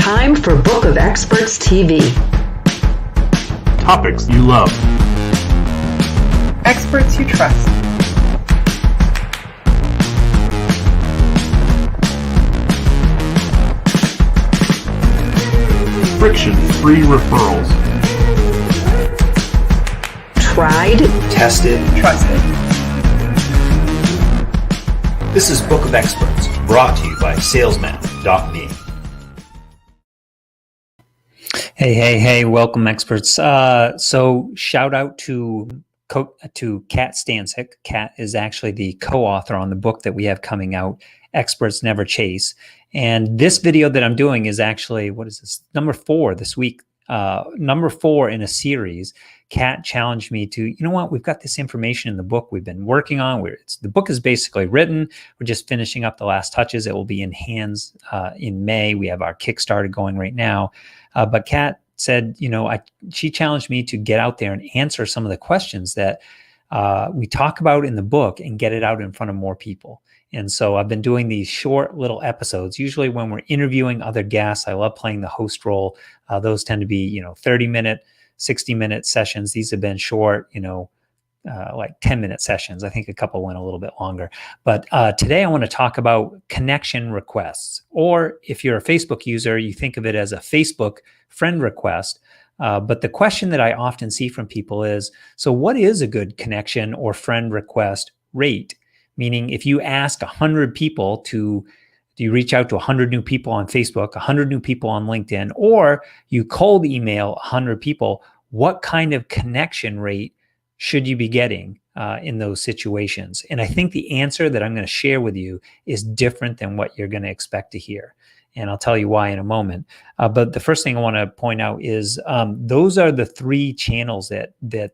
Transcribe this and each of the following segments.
Time for Book of Experts TV. Topics you love. Experts you trust. Friction-free referrals. Tried, tested, Trusted. This is Book of Experts, brought to you by salesman.me. Hey, welcome experts. So shout out to Kat Stancic. Kat is actually the co-author on the book that we have coming out, Experts Never Chase. And this video that I'm doing is actually, what is this? Number 4 this week. Number 4 in a series. Kat challenged me to, you know what, we've got this information in the book we've been working on. The book is basically written. We're just finishing up the last touches. It will be in hands in May. We have our Kickstarter going right now. But Kat said, she challenged me to get out there and answer some of the questions that we talk about in the book and get it out in front of more people. And so I've been doing these short little episodes, usually when we're interviewing other guests. I love playing the host role. Those tend to be, 30-minute, 60-minute sessions. These have been short, like 10-minute sessions. I think a couple went a little bit longer. But today I want to talk about connection requests. Or if you're a Facebook user, you think of it as a Facebook friend request. But the question that I often see from people is, so what is a good connection or friend request rate? Meaning if you ask 100 people do you reach out to 100 new people on Facebook, 100 new people on LinkedIn, or you cold email 100 people, what kind of connection rate should you be getting in those situations? And I think the answer that I'm going to share with you is different than what you're going to expect to hear. And I'll tell you why in a moment. But the first thing I want to point out is those are the 3 channels that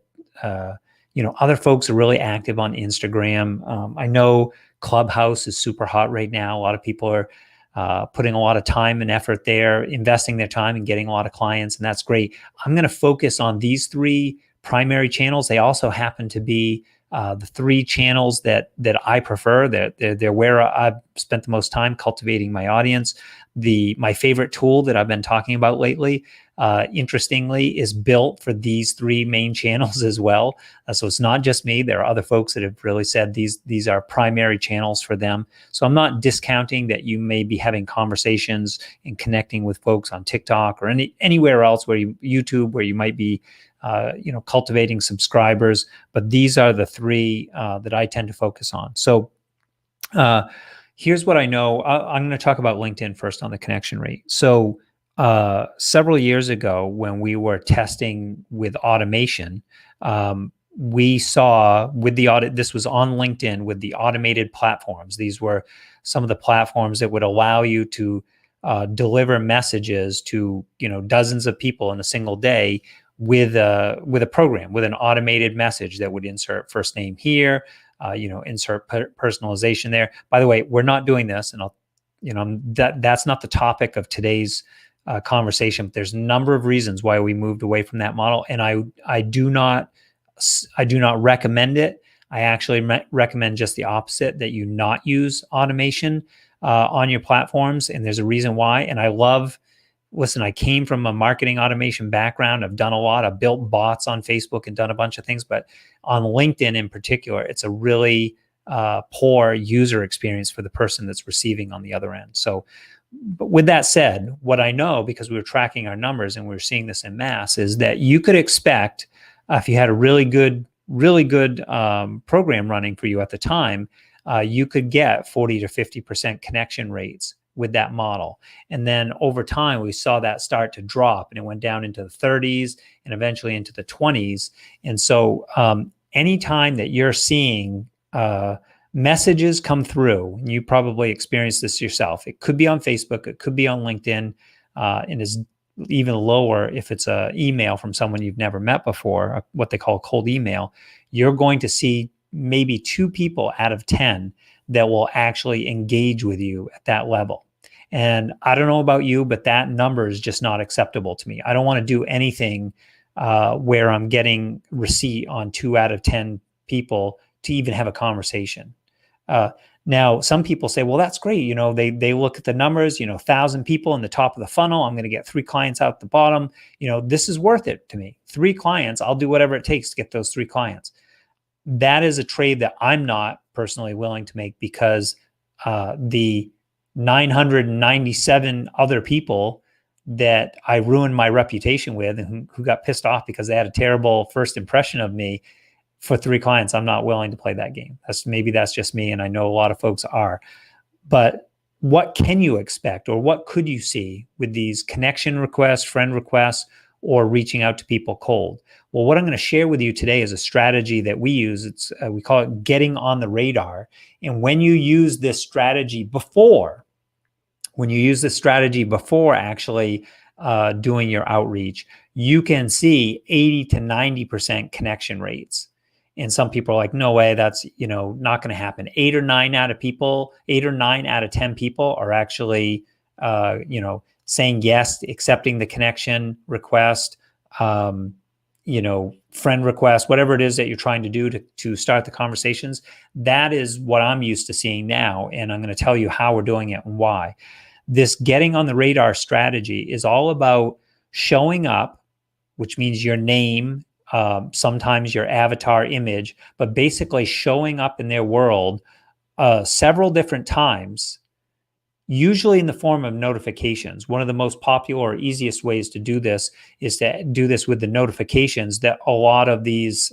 other folks are really active on Instagram. I know Clubhouse is super hot right now. A lot of people are putting a lot of time and effort there, investing their time and getting a lot of clients, and that's great. I'm going to focus on these 3 primary channels. They also happen to be the 3 channels that I prefer. They're where I've spent the most time cultivating my audience. My favorite tool that I've been talking about lately, interestingly, is built for these 3 main channels as well. So it's not just me. There are other folks that have really said these are primary channels for them. So I'm not discounting that you may be having conversations and connecting with folks on TikTok or anywhere else YouTube, where you might be cultivating subscribers. But these are the 3 that I tend to focus on. So here's what I know. I'm going to talk about LinkedIn first on the connection rate. So several years ago, when we were testing with automation, we saw with the audit, this was on LinkedIn with the automated platforms. These were some of the platforms that would allow you to deliver messages to dozens of people in a single day with a program, with an automated message that would insert first name here, insert personalization there. By the way, we're not doing this, and that's not the topic of today's conversation. But there's a number of reasons why we moved away from that model, and I do not recommend it. I actually recommend just the opposite, that you not use automation on your platforms, and there's a reason why. And I came from a marketing automation background. I've done a lot. I've built bots on Facebook and done a bunch of things, but on LinkedIn in particular, it's a really poor user experience for the person that's receiving on the other end. So, but with that said, what I know, because we were tracking our numbers and we were seeing this in mass, is that you could expect, if you had a really good program running for you at the time, you could get 40 to 50% connection rates with that model. And then over time, we saw that start to drop, and it went down into the 30s and eventually into the 20s. And so anytime that you're seeing messages come through, and you probably experienced this yourself, it could be on Facebook, it could be on LinkedIn, and is even lower if it's an email from someone you've never met before, what they call cold email. You're going to see maybe 2 people out of 10 that will actually engage with you at that level. And I don't know about you, but that number is just not acceptable to me. I don't want to do anything where I'm getting receipt on 2 out of 10 people to even have a conversation. Now, some people say, well, that's great. They look at the numbers, 1,000 people in the top of the funnel. I'm going to get 3 clients out the bottom. This is worth it to me. 3 clients, I'll do whatever it takes to get those 3 clients. That is a trade that I'm not personally willing to make, because the 997 other people that I ruined my reputation with, and who got pissed off because they had a terrible first impression of me, for 3 clients, I'm not willing to play that game. Maybe that's just me, and I know a lot of folks are. But what can you expect, or what could you see with these connection requests, friend requests, or reaching out to people cold? Well, what I'm going to share with you today is a strategy that we use. We call it getting on the radar. And when you use this strategy before actually doing your outreach, you can see 80 to 90% connection rates. And some people are like, no way, that's not going to happen. 8 or 9 out of 10 people are actually saying yes, accepting the connection request, friend request, whatever it is that you're trying to do to start the conversations. That is what I'm used to seeing now, and I'm going to tell you how we're doing it and why. This getting on the radar strategy is all about showing up, which means your name, sometimes your avatar image, but basically showing up in their world several different times, usually in the form of notifications. One of the most popular or easiest ways to do this is to do this with the notifications that a lot of these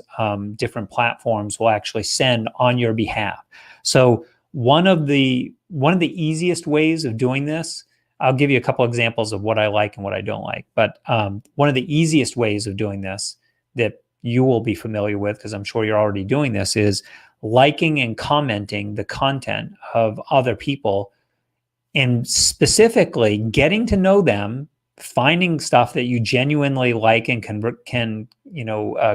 different platforms will actually send on your behalf. So one of the easiest ways of doing this, I'll give you a couple examples of what I like and what I don't like, but one of the easiest ways of doing this that you will be familiar with, because I'm sure you're already doing this, is liking and commenting the content of other people, and specifically getting to know them, finding stuff that you genuinely like and can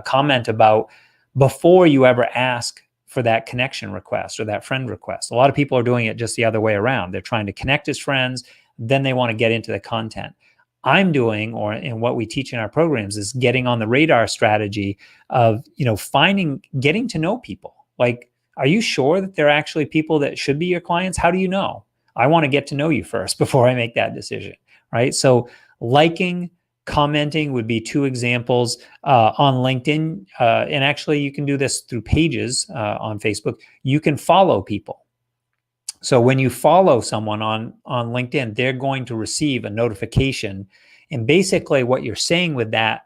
comment about before you ever ask for that connection request or that friend request. A lot of people are doing it just the other way around. They're trying to connect as friends, then they want to get into the content. I'm doing, or in what we teach in our programs, is getting on the radar strategy of, getting to know people. Like, are you sure that they're actually people that should be your clients? How do you know? I want to get to know you first before I make that decision, right? So liking, commenting would be 2 examples. On LinkedIn, and actually you can do this through pages on Facebook. You can follow people. So when you follow someone on LinkedIn, they're going to receive a notification. And basically what you're saying with that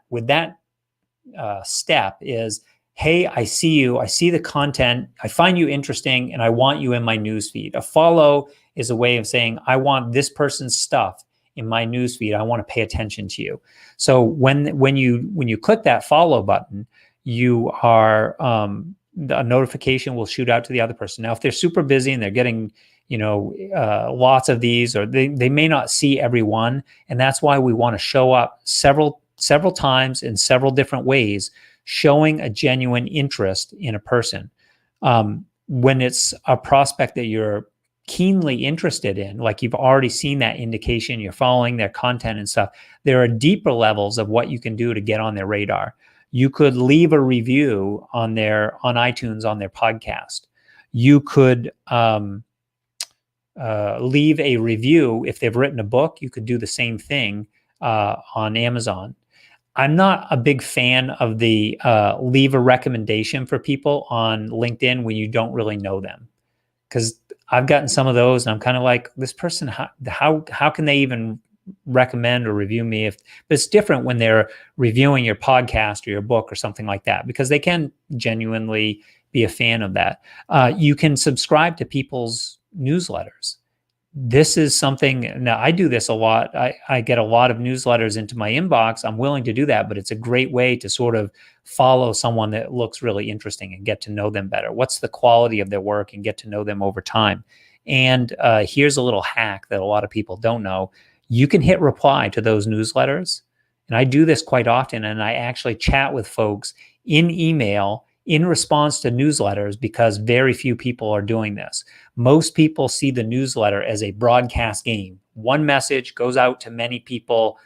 step is, hey, I see you, I see the content, I find you interesting, and I want you in my newsfeed. A follow is a way of saying, I want this person's stuff in my newsfeed. I want to pay attention to you. So when you click that follow button, you are a notification will shoot out to the other person. Now, if they're super busy and they're getting lots of these, or they may not see every one, and that's why we want to show up several times in several different ways, showing a genuine interest in a person. When it's a prospect that you're keenly interested in, like you've already seen that indication, you're following their content and stuff, there are deeper levels of what you can do to get on their radar. You could leave a review on iTunes on their podcast. You could leave a review if they've written a book. You could do the same thing on Amazon. I'm not a big fan of the leave a recommendation for people on LinkedIn when you don't really know them, because I've gotten some of those and I'm kind of like, this person, how can they even recommend or review me? But it's different when they're reviewing your podcast or your book or something like that, because they can genuinely be a fan of that. You can subscribe to people's newsletters. This is something, now I do this a lot. I get a lot of newsletters into my inbox. I'm willing to do that, but it's a great way to sort of follow someone that looks really interesting and get to know them better. What's the quality of their work, and get to know them over time. And here's a little hack that a lot of people don't know. You can hit reply to those newsletters. And I do this quite often, and I actually chat with folks in email in response to newsletters, because very few people are doing this. Most people see the newsletter as a broadcast game. One message goes out to many people,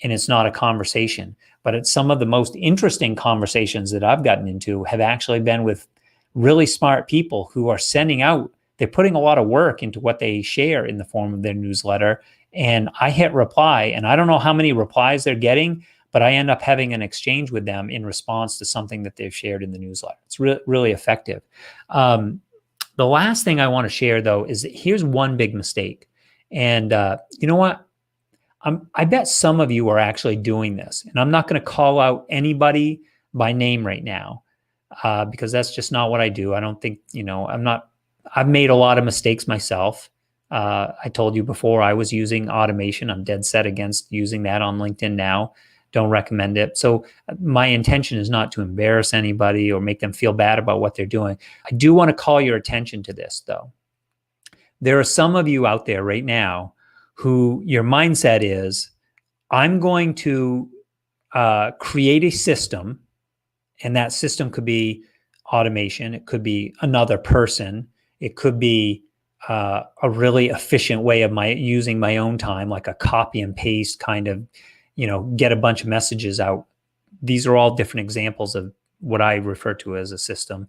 and it's not a conversation. But it's some of the most interesting conversations that I've gotten into have actually been with really smart people who are sending out they're putting a lot of work into what they share in the form of their newsletter. And I hit reply, and I don't know how many replies they're getting, but I end up having an exchange with them in response to something that they've shared in the newsletter. It's really effective. The last thing I want to share, though, is that here's one big mistake. And you know what? I bet some of you are actually doing this. And I'm not going to call out anybody by name right now because that's just not what I do. I don't think, I've made a lot of mistakes myself. I told you before I was using automation. I'm dead set against using that on LinkedIn now. Don't recommend it. So my intention is not to embarrass anybody or make them feel bad about what they're doing. I do want to call your attention to this, though. There are some of you out there right now who your mindset is, I'm going to create a system, and that system could be automation. It could be another person. It could be a really efficient way of using my own time, like a copy and paste kind of, get a bunch of messages out. These are all different examples of what I refer to as a system.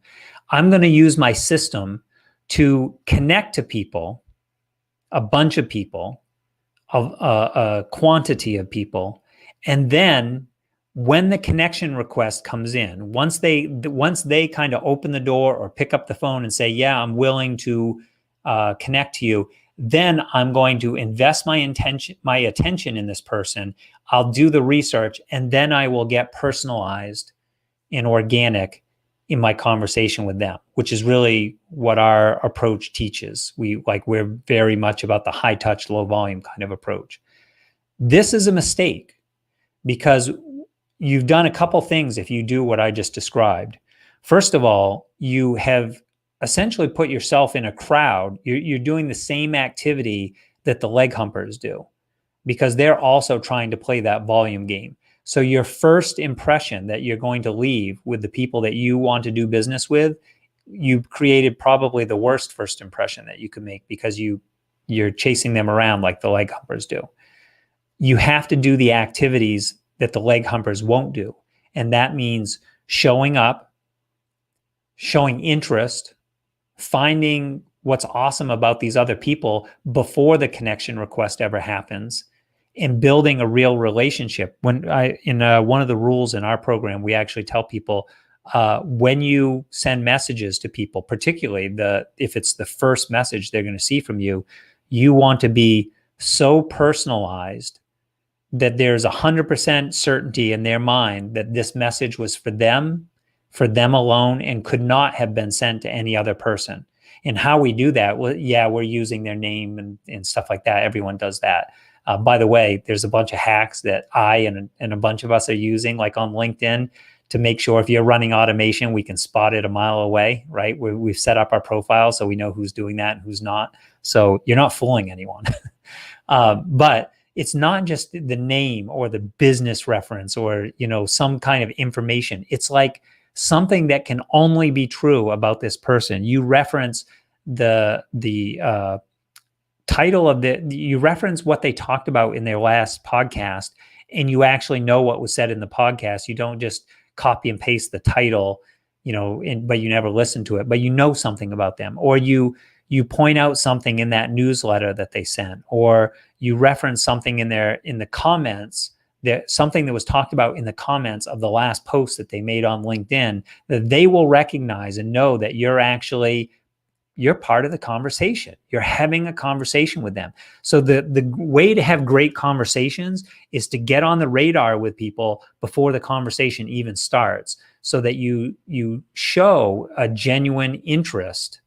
I'm going to use my system to connect to people, a bunch of people, a quantity of people, and then when the connection request comes in, once they kind of open the door or pick up the phone and say, yeah, I'm willing to connect to you, then I'm going to invest my attention in this person. I'll do the research, and then I will get personalized and organic in my conversation with them, which is really what our approach teaches. We're very much about the high touch, low volume kind of approach. This is a mistake because you've done a couple things if you do what I just described. First of all, you have essentially put yourself in a crowd. You're doing the same activity that the leg humpers do because they're also trying to play that volume game. So your first impression that you're going to leave with the people that you want to do business with, you've created probably the worst first impression that you could make because you're chasing them around like the leg humpers do. You have to do the activities that the leg humpers won't do. And that means showing up, showing interest, finding what's awesome about these other people before the connection request ever happens, and building a real relationship. One of the rules in our program, we actually tell people when you send messages to people, particularly if it's the first message they're going to see from you, you want to be so personalized that there's 100% certainty in their mind that this message was for them alone, and could not have been sent to any other person. And how we do that, well, yeah, we're using their name and stuff like that. Everyone does that. By the way, there's a bunch of hacks that I and a bunch of us are using, like on LinkedIn, to make sure if you're running automation, we can spot it a mile away, right? We've set up our profile so we know who's doing that and who's not. So you're not fooling anyone. But it's not just the name or the business reference or, some kind of information. It's like something that can only be true about this person. You reference the title you reference what they talked about in their last podcast, and you actually know what was said in the podcast. You don't just copy and paste the title, but you never listen to it, but you know something about them, or you point out something in that newsletter that they sent, or you reference something in the comments, something that was talked about in the comments of the last post that they made on LinkedIn, that they will recognize and know that you're part of the conversation. You're having a conversation with them. So the way to have great conversations is to get on the radar with people before the conversation even starts, so that you show a genuine interest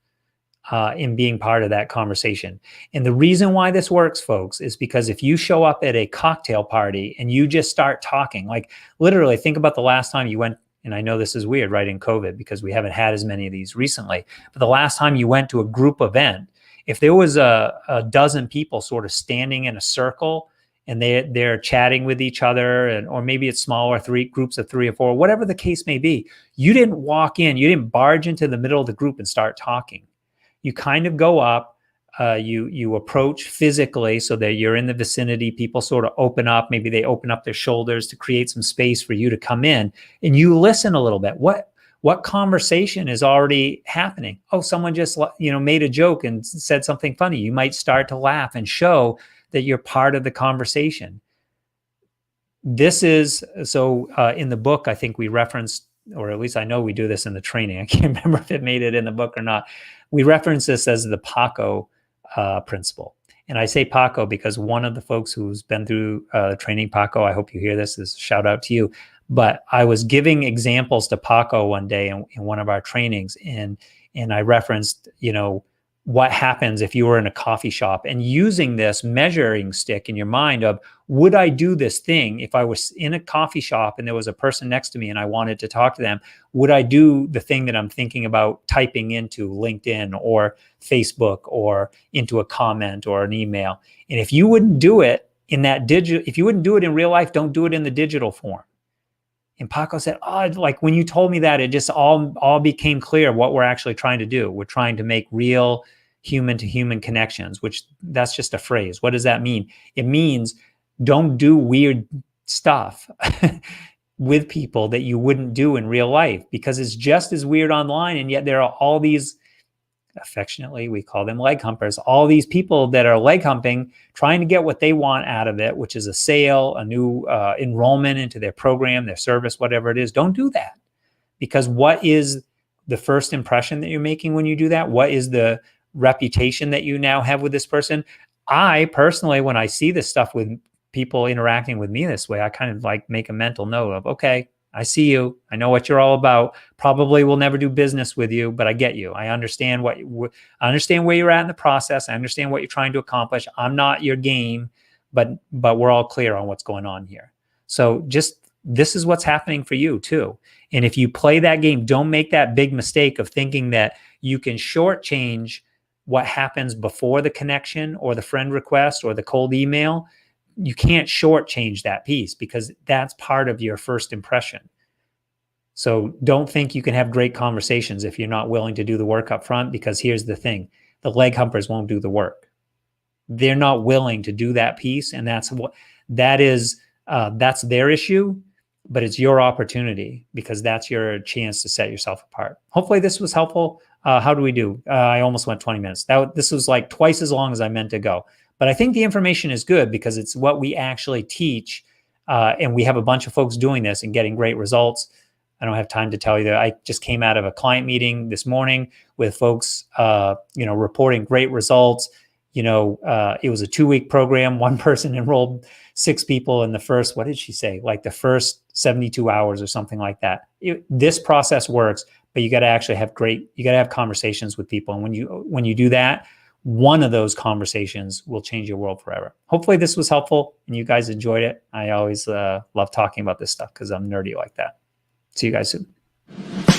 in being part of that conversation. And the reason why this works, folks, is because if you show up at a cocktail party and you just start talking, like literally think about the last time you went, and I know this is weird, right, in COVID, because we haven't had as many of these recently, but the last time you went to a group event, if there was a dozen people sort of standing in a circle and they're chatting with each other, or maybe it's smaller, groups of 3 or 4, whatever the case may be, you didn't walk in, you didn't barge into the middle of the group and start talking. You kind of go up, you approach physically so that you're in the vicinity. People sort of open up. Maybe they open up their shoulders to create some space for you to come in, and you listen a little bit. What what conversation is already happening? Oh, someone just, made a joke and said something funny. You might start to laugh and show that you're part of the conversation. This is so in the book, I think we referenced, or at least I know we do this in the training. I can't remember if it made it in the book or not. We reference this as the PACO principle. And I say PACO because one of the folks who's been through training PACO, I hope you hear this, is shout out to you. But I was giving examples to PACO one day in one of our trainings, and I referenced, what happens if you were in a coffee shop, and using this measuring stick in your mind of, would I do this thing if I was in a coffee shop and there was a person next to me and I wanted to talk to them? Would I do the thing that I'm thinking about typing into LinkedIn or Facebook or into a comment or an email? And if you wouldn't do it in that if you wouldn't do it in real life, don't do it in the digital form. And Paco said, oh, like when you told me that, it just all became clear what we're actually trying to do. We're trying to make real human to human connections, which that's just a phrase. What does that mean? It means don't do weird stuff with people that you wouldn't do in real life, because it's just as weird online. And yet there are all these, affectionately, we call them leg humpers, all these people that are leg humping, trying to get what they want out of it, which is a sale, a new enrollment into their program, their service, whatever it is. Don't do that. Because what is the first impression that you're making when you do that? What is the reputation that you now have with this person? I personally, when I see this stuff with people interacting with me this way, I kind of like make a mental note of, okay, I see you. I know what you're all about. Probably will never do business with you, but I get you. I understand I understand where you're at in the process. I understand what you're trying to accomplish. I'm not your game, but we're all clear on what's going on here. So just, this is what's happening for you too. And if you play that game, don't make that big mistake of thinking that you can shortchange what happens before the connection or the friend request or the cold email. You can't shortchange that piece, because that's part of your first impression. So don't think you can have great conversations if you're not willing to do the work up front, because here's the thing, the leg humpers won't do the work. They're not willing to do that piece. And that's their issue, but it's your opportunity, because that's your chance to set yourself apart. Hopefully this was helpful. How do we do? I almost went 20 minutes. This was like twice as long as I meant to go. But I think the information is good because it's what we actually teach. And we have a bunch of folks doing this and getting great results. I don't have time to tell you that I just came out of a client meeting this morning with folks, reporting great results. It was a 2-week program. One person enrolled 6 people in the first, what did she say? Like the first 72 hours or something like that. This process works, but you got to actually have you got to have conversations with people. And when you do that, one of those conversations will change your world forever. Hopefully this was helpful and you guys enjoyed it. I always love talking about this stuff because I'm nerdy like that. See you guys soon.